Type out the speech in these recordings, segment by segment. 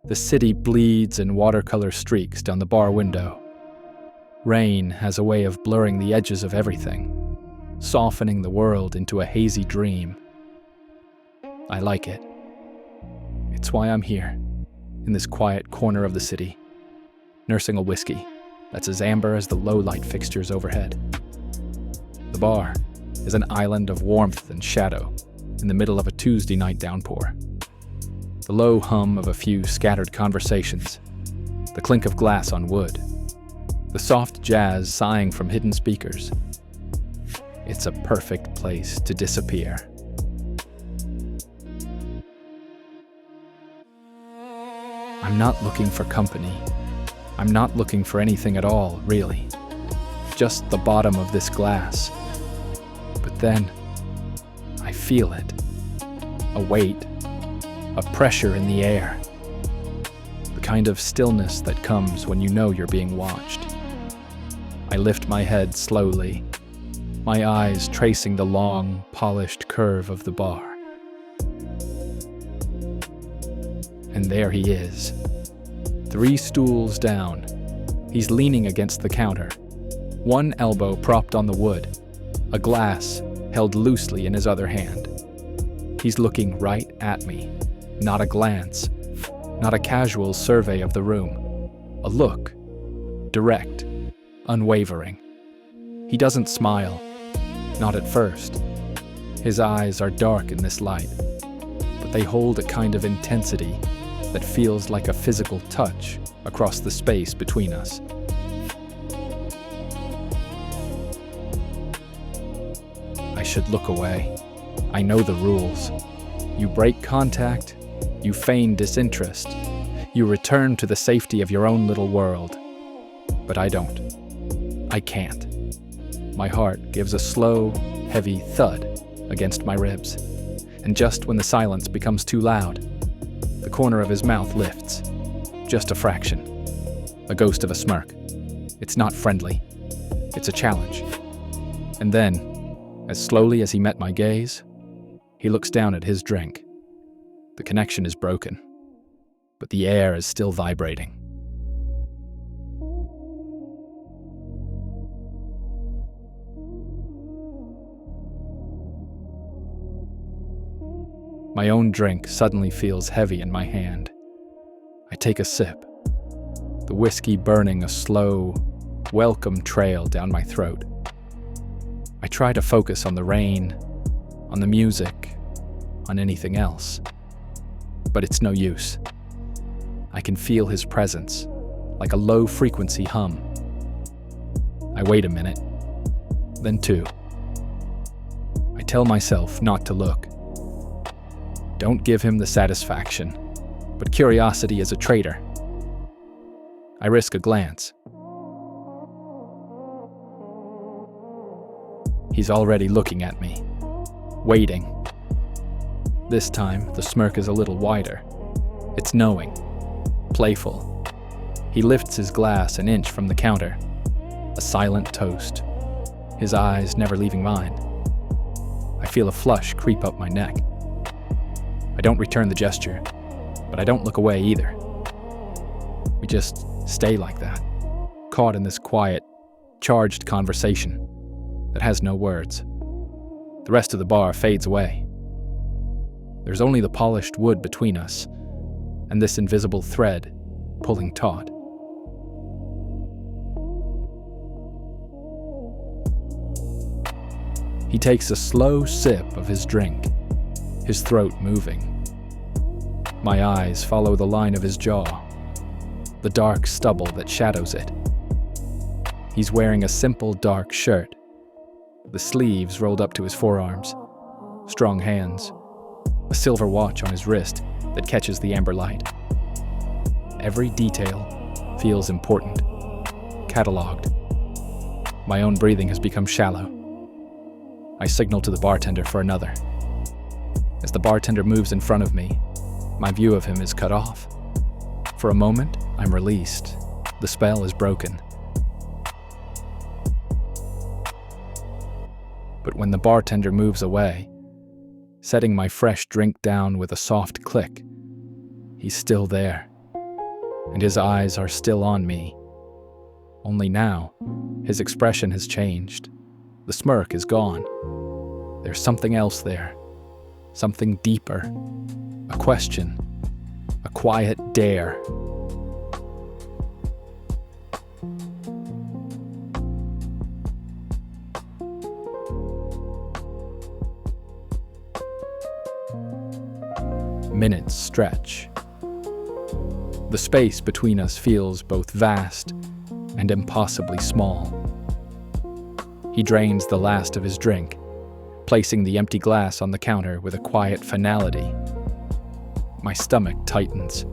The city bleeds in watercolor streaks down the bar window. Rain has a way of blurring the edges of everything, softening the world into a hazy dream. I like it. It's why I'm here, in this quiet corner of the city, nursing a whiskey that's as amber as the low-light fixtures overhead. The bar is an island of warmth and shadow in the middle of a Tuesday night downpour. The low hum of a few scattered conversations, the clink of glass on wood, the soft jazz sighing from hidden speakers. It's a perfect place to disappear. I'm not looking for company. I'm not looking for anything at all, really. Just the bottom of this glass. But then, I feel it. A weight, a pressure in the air. The kind of stillness that comes when you know you're being watched. I lift my head slowly, my eyes tracing the long, polished curve of the bar. And there he is, 3 stools down. He's leaning against the counter, one elbow propped on the wood, a glass held loosely in his other hand. He's looking right at me, not a glance, not a casual survey of the room. A look, direct, unwavering. He doesn't smile, not at first. His eyes are dark in this light, but they hold a kind of intensity that feels like a physical touch across the space between us. I should look away. I know the rules. You break contact, you feign disinterest, you return to the safety of your own little world. But I don't. I can't. My heart gives a slow, heavy thud against my ribs, and just when the silence becomes too loud, the corner of his mouth lifts, just a fraction, a ghost of a smirk. It's not friendly. It's a challenge. And then, as slowly as he met my gaze, he looks down at his drink. The connection is broken, but the air is still vibrating. My own drink suddenly feels heavy in my hand. I take a sip, the whiskey burning a slow, welcome trail down my throat. I try to focus on the rain, on the music, on anything else. But it's no use. I can feel his presence, like a low-frequency hum. I wait a minute, then 2. I tell myself not to look. Don't give him the satisfaction, but curiosity is a traitor. I risk a glance. He's already looking at me, waiting. This time, the smirk is a little wider. It's knowing, playful. He lifts his glass an inch from the counter, a silent toast, his eyes never leaving mine. I feel a flush creep up my neck. I don't return the gesture, but I don't look away either. We just stay like that, caught in this quiet, charged conversation that has no words. The rest of the bar fades away. There's only the polished wood between us, and this invisible thread pulling taut. He takes a slow sip of his drink, his throat moving. My eyes follow the line of his jaw, the dark stubble that shadows it. He's wearing a simple dark shirt, the sleeves rolled up to his forearms, strong hands, a silver watch on his wrist that catches the amber light. Every detail feels important, cataloged. My own breathing has become shallow. I signal to the bartender for another. As the bartender moves in front of me, my view of him is cut off. For a moment, I'm released. The spell is broken. But when the bartender moves away, setting my fresh drink down with a soft click, he's still there, and his eyes are still on me. Only now, his expression has changed. The smirk is gone. There's something else there. Something deeper. A question. A quiet dare. Minutes stretch. The space between us feels both vast and impossibly small. He drains the last of his drink, placing the empty glass on the counter with a quiet finality. My stomach tightens.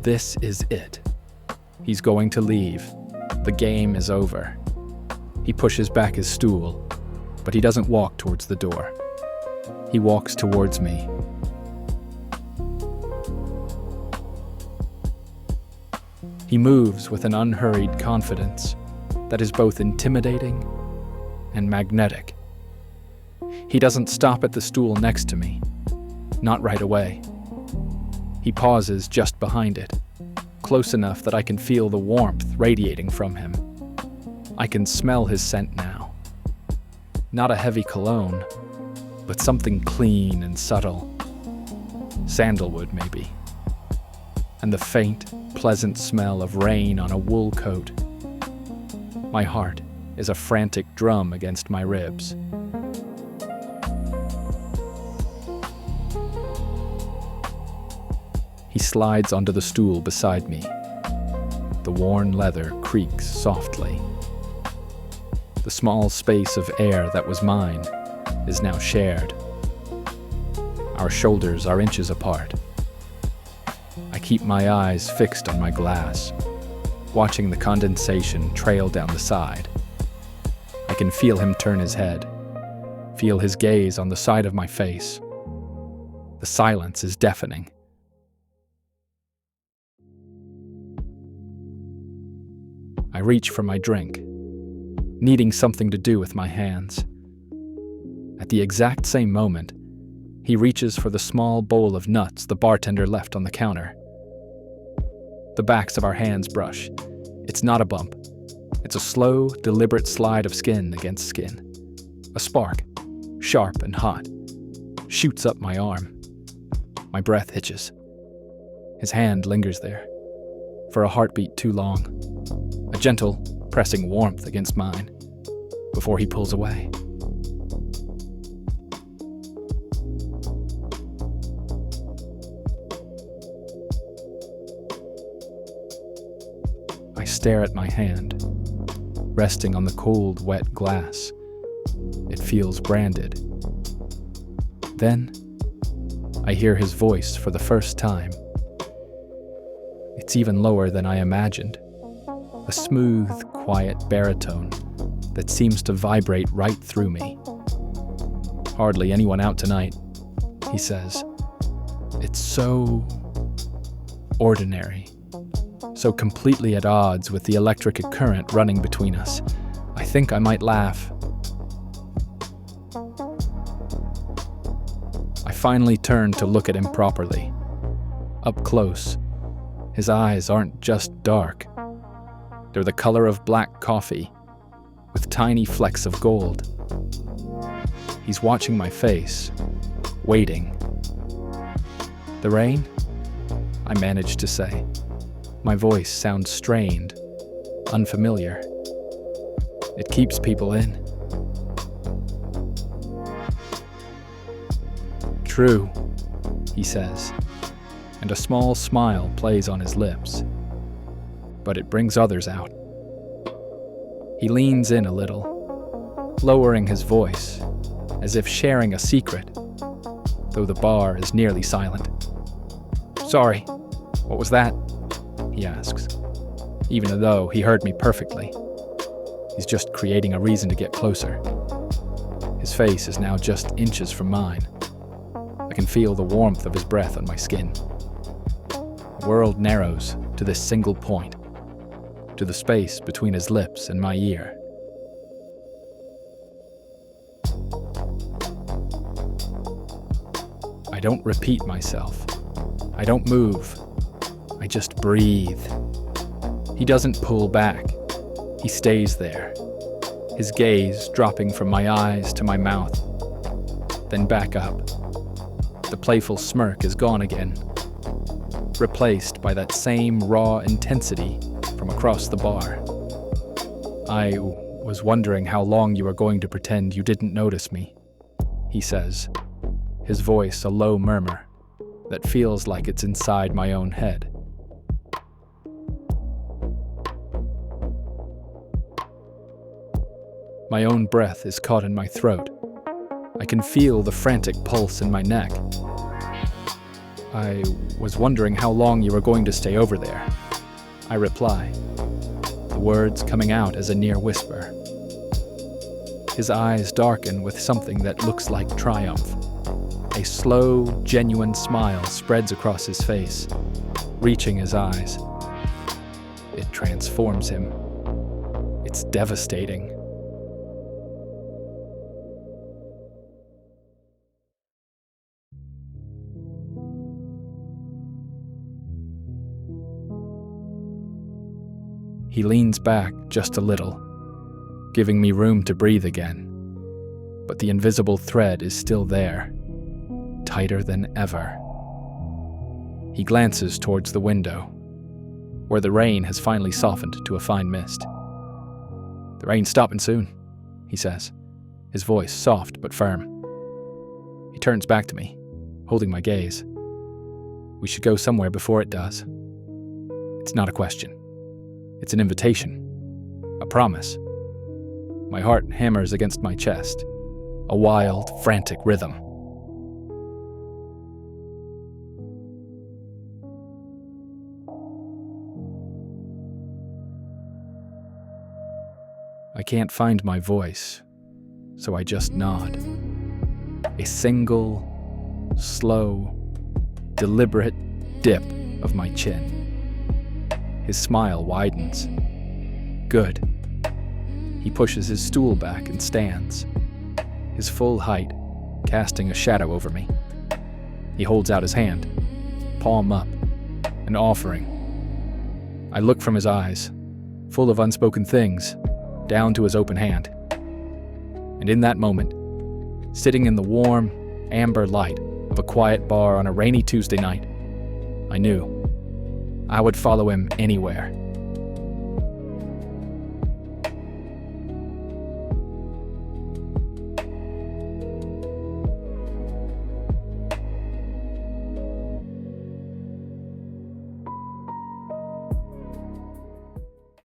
This is it. He's going to leave. The game is over. He pushes back his stool, but he doesn't walk towards the door. He walks towards me. He moves with an unhurried confidence that is both intimidating and magnetic. He doesn't stop at the stool next to me, not right away. He pauses just behind it, close enough that I can feel the warmth radiating from him. I can smell his scent now. Not a heavy cologne, but something clean and subtle. Sandalwood, maybe. And the faint, pleasant smell of rain on a wool coat. My heart is a frantic drum against my ribs. He slides onto the stool beside me. The worn leather creaks softly. The small space of air that was mine is now shared. Our shoulders are inches apart. I keep my eyes fixed on my glass, watching the condensation trail down the side. I can feel him turn his head, feel his gaze on the side of my face. The silence is deafening. I reach for my drink, needing something to do with my hands. At the exact same moment, he reaches for the small bowl of nuts the bartender left on the counter. The backs of our hands brush. It's not a bump. It's a slow, deliberate slide of skin against skin. A spark, sharp and hot, shoots up my arm. My breath hitches. His hand lingers there, for a heartbeat too long. A gentle, pressing warmth against mine, before he pulls away. I stare at my hand, resting on the cold, wet glass. It feels branded. Then, I hear his voice for the first time. It's even lower than I imagined. A smooth, quiet baritone that seems to vibrate right through me. "Hardly anyone out tonight," he says. It's so ordinary, so completely at odds with the electric current running between us. I think I might laugh. I finally turn to look at him properly. Up close, his eyes aren't just dark. They're the color of black coffee, with tiny flecks of gold. He's watching my face, waiting. "The rain?" I manage to say. My voice sounds strained, unfamiliar. It keeps people in. "True," he says, and a small smile plays on his lips. But it brings others out. He leans in a little, lowering his voice, as if sharing a secret, though the bar is nearly silent. "Sorry, what was that?" he asks, even though he heard me perfectly. He's just creating a reason to get closer. His face is now just inches from mine. I can feel the warmth of his breath on my skin. The world narrows to this single point, to the space between his lips and my ear. I don't repeat myself. I don't move. I just breathe. He doesn't pull back. He stays there, his gaze dropping from my eyes to my mouth, then back up. The playful smirk is gone again, replaced by that same raw intensity from across the bar. I was wondering how long you were going to pretend you didn't notice me, he says, his voice a low murmur that feels like it's inside my own head. My own breath is caught in my throat. I can feel the frantic pulse in my neck. I was wondering how long you were going to stay over there, I reply, the words coming out as a near whisper. His eyes darken with something that looks like triumph. A slow, genuine smile spreads across his face, reaching his eyes. It transforms him. It's devastating. He leans back just a little, giving me room to breathe again. But the invisible thread is still there, tighter than ever. He glances towards the window, where the rain has finally softened to a fine mist. "The rain's stopping soon," he says, his voice soft but firm. He turns back to me, holding my gaze. "We should go somewhere before it does." It's not a question. It's an invitation, a promise. My heart hammers against my chest, a wild, frantic rhythm. I can't find my voice, so I just nod. A single, slow, deliberate dip of my chin. His smile widens. Good. He pushes his stool back and stands, his full height casting a shadow over me. He holds out his hand, palm up, an offering. I look from his eyes, full of unspoken things, down to his open hand. And in that moment, sitting in the warm, amber light of a quiet bar on a rainy Tuesday night, I knew I would follow him anywhere.